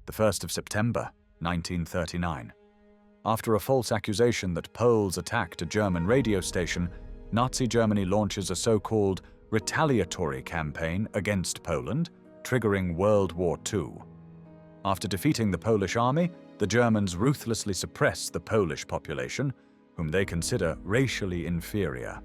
the 1st of September, 1939. After a false accusation that Poles attacked a German radio station, Nazi Germany launches a so-called retaliatory campaign against Poland, triggering World War II. After defeating the Polish army, the Germans ruthlessly suppress the Polish population, whom they consider racially inferior.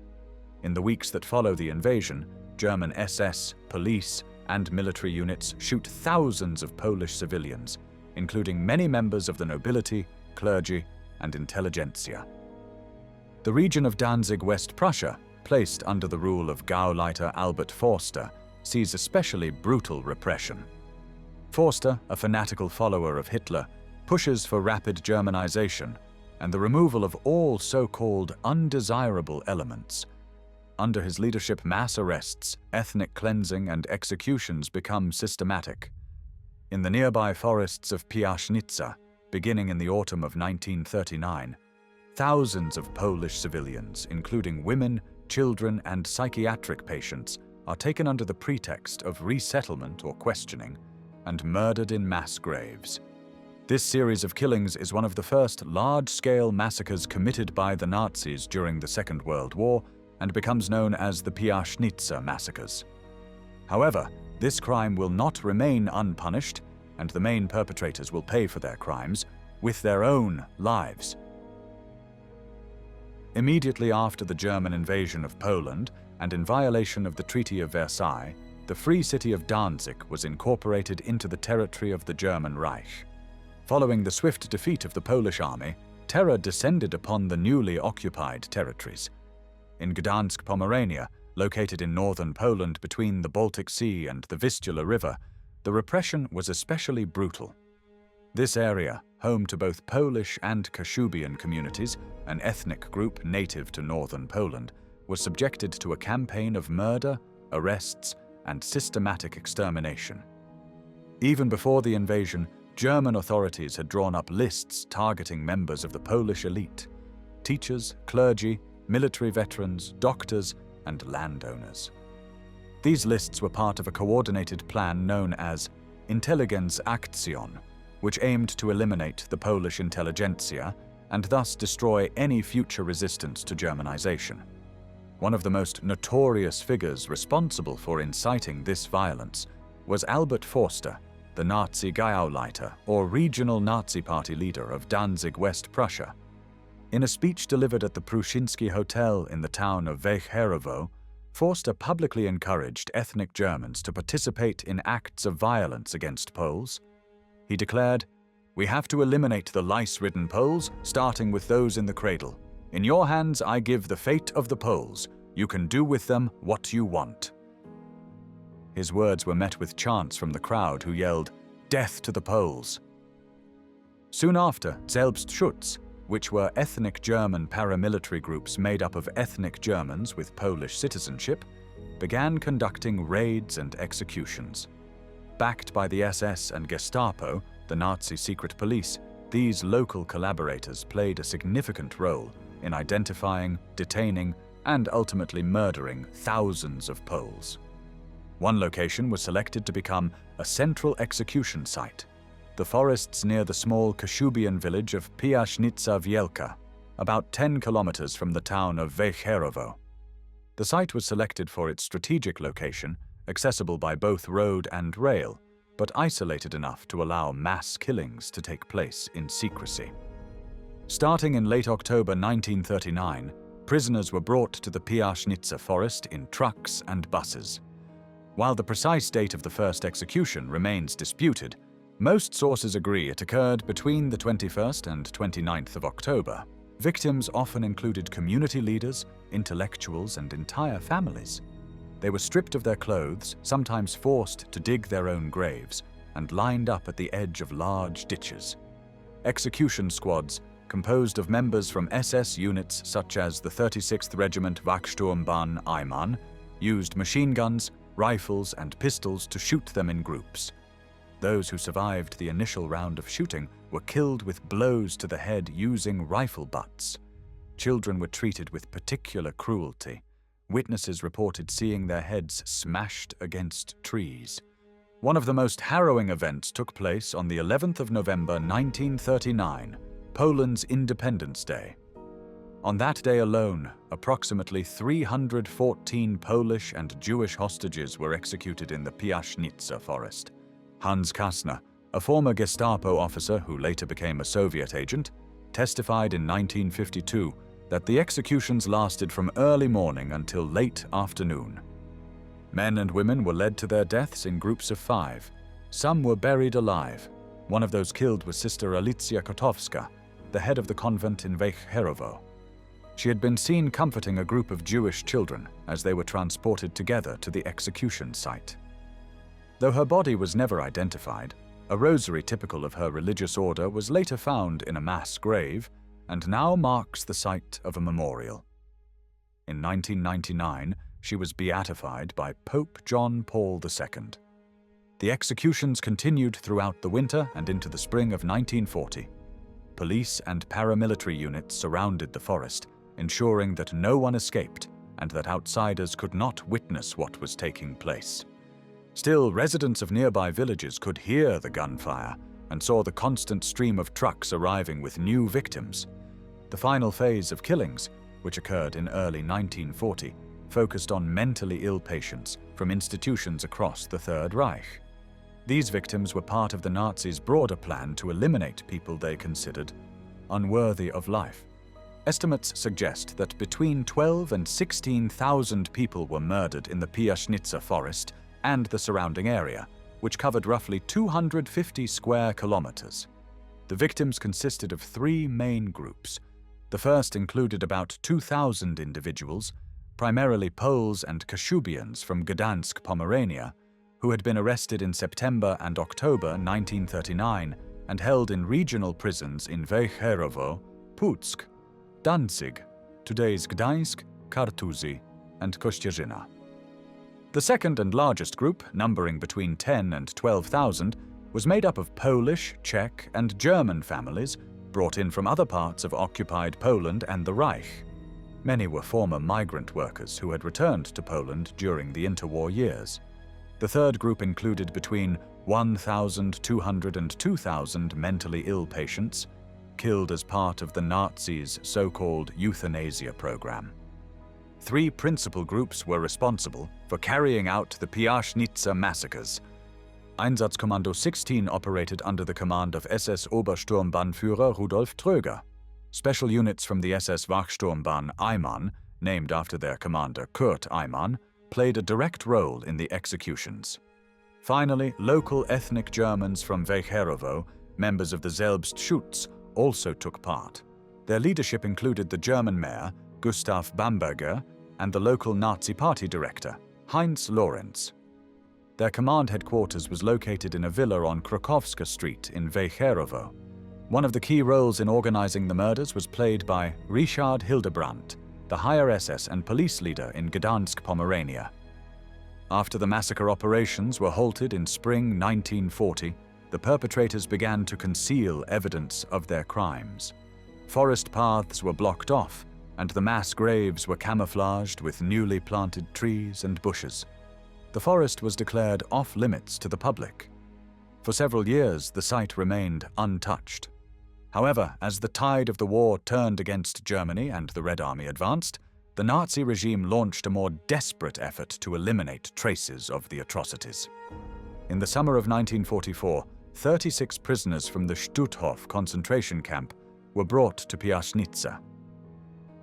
In the weeks that follow the invasion, German SS, police, and military units shoot thousands of Polish civilians, including many members of the nobility, clergy, and intelligentsia. The region of Danzig, West Prussia, placed under the rule of Gauleiter Albert Forster, sees especially brutal repression. Forster, a fanatical follower of Hitler, pushes for rapid Germanization and the removal of all so-called undesirable elements. Under his leadership, mass arrests, ethnic cleansing, and executions become systematic. In the nearby forests of Piaśnica, beginning in the autumn of 1939, thousands of Polish civilians, including women, children, and psychiatric patients, are taken under the pretext of resettlement or questioning and murdered in mass graves. This series of killings is one of the first large-scale massacres committed by the Nazis during the Second World War and becomes known as the Piaśnica massacres. However, this crime will not remain unpunished, and the main perpetrators will pay for their crimes with their own lives. Immediately after the German invasion of Poland, and in violation of the Treaty of Versailles, the free city of Danzig was incorporated into the territory of the German Reich. Following the swift defeat of the Polish army, terror descended upon the newly occupied territories. In Gdansk, Pomerania, located in northern Poland between the Baltic Sea and the Vistula River, the repression was especially brutal. This area, home to both Polish and Kashubian communities, an ethnic group native to northern Poland, was subjected to a campaign of murder, arrests, and systematic extermination. Even before the invasion, German authorities had drawn up lists targeting members of the Polish elite: teachers, clergy, military veterans, doctors, and landowners. These lists were part of a coordinated plan known as Intelligenzaktion, which aimed to eliminate the Polish intelligentsia and thus destroy any future resistance to Germanization. One of the most notorious figures responsible for inciting this violence was Albert Forster, the Nazi Gauleiter, or regional Nazi party leader of Danzig, West Prussia. In a speech delivered at the Pruszynski Hotel in the town of Wejherowo, Forster publicly encouraged ethnic Germans to participate in acts of violence against Poles. He declared, "We have to eliminate the lice-ridden Poles, starting with those in the cradle. In your hands I give the fate of the Poles. You can do with them what you want." His words were met with chants from the crowd who yelled, "Death to the Poles!" Soon after, Selbstschutz, which were ethnic German paramilitary groups made up of ethnic Germans with Polish citizenship, began conducting raids and executions. Backed by the SS and Gestapo, the Nazi secret police, these local collaborators played a significant role in identifying, detaining, and ultimately murdering thousands of Poles. One location was selected to become a central execution site: the forests near the small Kashubian village of Piaśnica Wielka, about 10 kilometers from the town of Wejherowo. The site was selected for its strategic location, accessible by both road and rail, but isolated enough to allow mass killings to take place in secrecy. Starting in late October 1939, prisoners were brought to the Piaśnica forest in trucks and buses. While the precise date of the first execution remains disputed, most sources agree it occurred between the 21st and 29th of October. Victims often included community leaders, intellectuals, and entire families. They were stripped of their clothes, sometimes forced to dig their own graves, and lined up at the edge of large ditches. Execution squads, composed of members from SS units such as the 36th Regiment Wachsturmbahn Eimann, used machine guns, rifles, and pistols to shoot them in groups. Those who survived the initial round of shooting were killed with blows to the head using rifle butts. Children were treated with particular cruelty. Witnesses reported seeing their heads smashed against trees. One of the most harrowing events took place on the 11th of November 1939, Poland's Independence Day. On that day alone, approximately 314 Polish and Jewish hostages were executed in the Piaśnica forest. Hans Kastner, a former Gestapo officer who later became a Soviet agent, testified in 1952 that the executions lasted from early morning until late afternoon. Men and women were led to their deaths in groups of 5. Some were buried alive. One of those killed was Sister Alicja Kotowska, the head of the convent in Wejherowo. She had been seen comforting a group of Jewish children as they were transported together to the execution site. Though her body was never identified, a rosary typical of her religious order was later found in a mass grave and now marks the site of a memorial. In 1999, she was beatified by Pope John Paul II. The executions continued throughout the winter and into the spring of 1940. Police and paramilitary units surrounded the forest, ensuring that no one escaped and that outsiders could not witness what was taking place. Still, residents of nearby villages could hear the gunfire and saw the constant stream of trucks arriving with new victims. The final phase of killings, which occurred in early 1940, focused on mentally ill patients from institutions across the Third Reich. These victims were part of the Nazis' broader plan to eliminate people they considered unworthy of life. Estimates suggest that between 12,000 and 16,000 people were murdered in the Piaśnica forest and the surrounding area, which covered roughly 250 square kilometers. The victims consisted of 3 main groups. The first included about 2,000 individuals, primarily Poles and Kashubians from Gdansk, Pomerania, who had been arrested in September and October 1939 and held in regional prisons in Wejherowo, Puck, Danzig, today's Gdańsk, Kartuzy, and Kościerzyna. The second and largest group, numbering between 10,000 and 12,000, was made up of Polish, Czech, and German families brought in from other parts of occupied Poland and the Reich. Many were former migrant workers who had returned to Poland during the interwar years. The third group included between 1,200 and 2,000 mentally ill patients, killed as part of the Nazis' so-called euthanasia program. 3 principal groups were responsible for carrying out the Piaśnica massacres. Einsatzkommando 16 operated under the command of SS Obersturmbannführer Rudolf Tröger. Special units from the SS Wachsturmbahn Eimann, named after their commander Kurt Eimann, played a direct role in the executions. Finally, local ethnic Germans from Wejherowo, members of the Selbstschutz, also took part. Their leadership included the German mayor, Gustav Bamberger, and the local Nazi party director, Heinz Lorenz. Their command headquarters was located in a villa on Krakowska Street in Wejherowo. One of the key roles in organizing the murders was played by Richard Hildebrandt, the higher SS and police leader in Gdansk, Pomerania. After the massacre operations were halted in spring 1940, the perpetrators began to conceal evidence of their crimes. Forest paths were blocked off, and the mass graves were camouflaged with newly planted trees and bushes. The forest was declared off-limits to the public. For several years, the site remained untouched. However, as the tide of the war turned against Germany and the Red Army advanced, the Nazi regime launched a more desperate effort to eliminate traces of the atrocities. In the summer of 1944, 36 prisoners from the Stutthof concentration camp were brought to Piaśnica.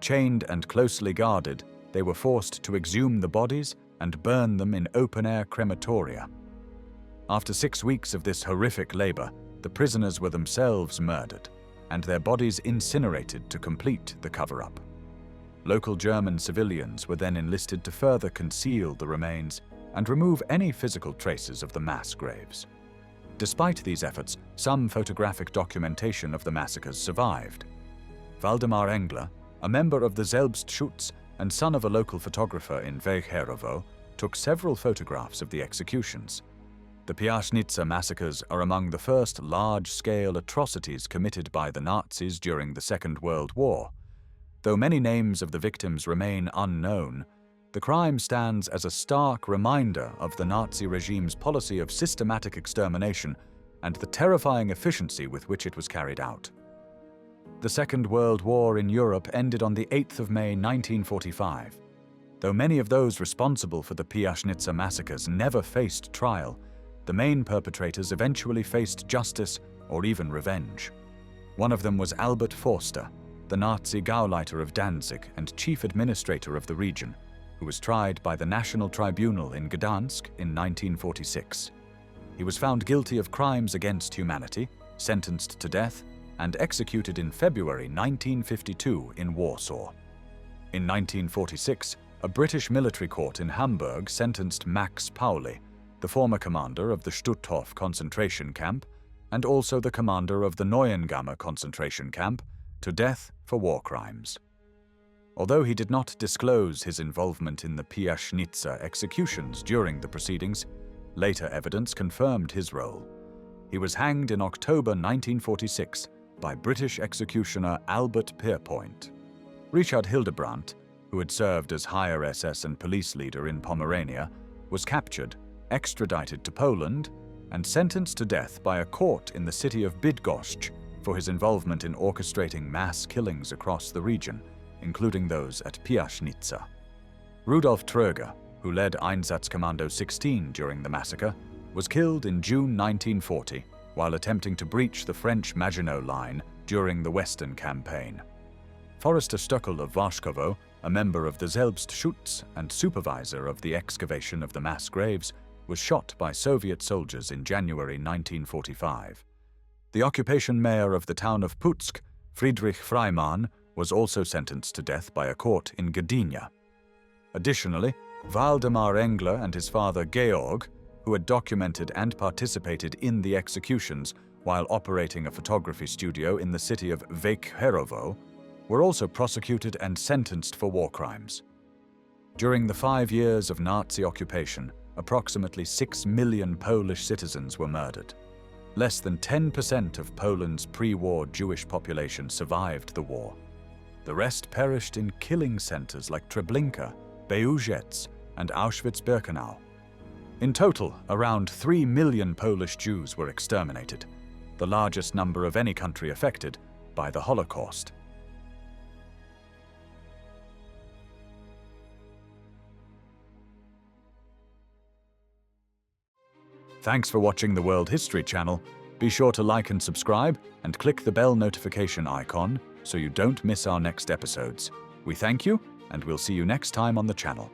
Chained and closely guarded, they were forced to exhume the bodies and burn them in open-air crematoria. After 6 weeks of this horrific labor, the prisoners were themselves murdered, and their bodies incinerated to complete the cover-up. Local German civilians were then enlisted to further conceal the remains and remove any physical traces of the mass graves. Despite these efforts, some photographic documentation of the massacres survived. Waldemar Engler, a member of the Selbstschutz and son of a local photographer in Wejherowo, took several photographs of the executions. The Piaśnica massacres are among the first large-scale atrocities committed by the Nazis during the Second World War. Though many names of the victims remain unknown, The crime stands as a stark reminder of the Nazi regime's policy of systematic extermination and the terrifying efficiency with which it was carried out. The Second World War in Europe ended on the 8th of May 1945. Though many of those responsible for the Piaśnica massacres never faced trial, the main perpetrators eventually faced justice or even revenge. One of them was Albert Forster, the Nazi Gauleiter of Danzig and chief administrator of the region, who was tried by the National Tribunal in Gdansk in 1946. He was found guilty of crimes against humanity, sentenced to death, and executed in February 1952 in Warsaw. In 1946, a British military court in Hamburg sentenced Max Pauli, the former commander of the Stutthof concentration camp and also the commander of the Neuengamme concentration camp, to death for war crimes. Although he did not disclose his involvement in the Piaśnica executions during the proceedings, later evidence confirmed his role. He was hanged in October 1946 by British executioner Albert Pierpoint. Richard Hildebrandt, who had served as higher SS and police leader in Pomerania, was captured, extradited to Poland, and sentenced to death by a court in the city of Bydgoszcz for his involvement in orchestrating mass killings across the region, including those at Piaśnica. Rudolf Tröger, who led Einsatzkommando 16 during the massacre, was killed in June 1940 while attempting to breach the French Maginot Line during the Western Campaign. Forester Stöckel of Warszkowo, a member of the Selbstschutz and supervisor of the excavation of the mass graves, was shot by Soviet soldiers in January 1945. The occupation mayor of the town of Puck, Friedrich Freimann, was also sentenced to death by a court in Gdynia. Additionally, Waldemar Engler and his father Georg, who had documented and participated in the executions while operating a photography studio in the city of Wejherowo, were also prosecuted and sentenced for war crimes. During the 5 years of Nazi occupation, approximately 6 million Polish citizens were murdered. Less than 10% of Poland's pre-war Jewish population survived the war. The rest perished in killing centers like Treblinka, Bełżec, and Auschwitz-Birkenau. In total, around 3 million Polish Jews were exterminated, the largest number of any country affected by the Holocaust. Thanks for watching the World History Channel. Be sure to like and subscribe and click the bell notification icon so you don't miss our next episodes. We thank you, and we'll see you next time on the channel.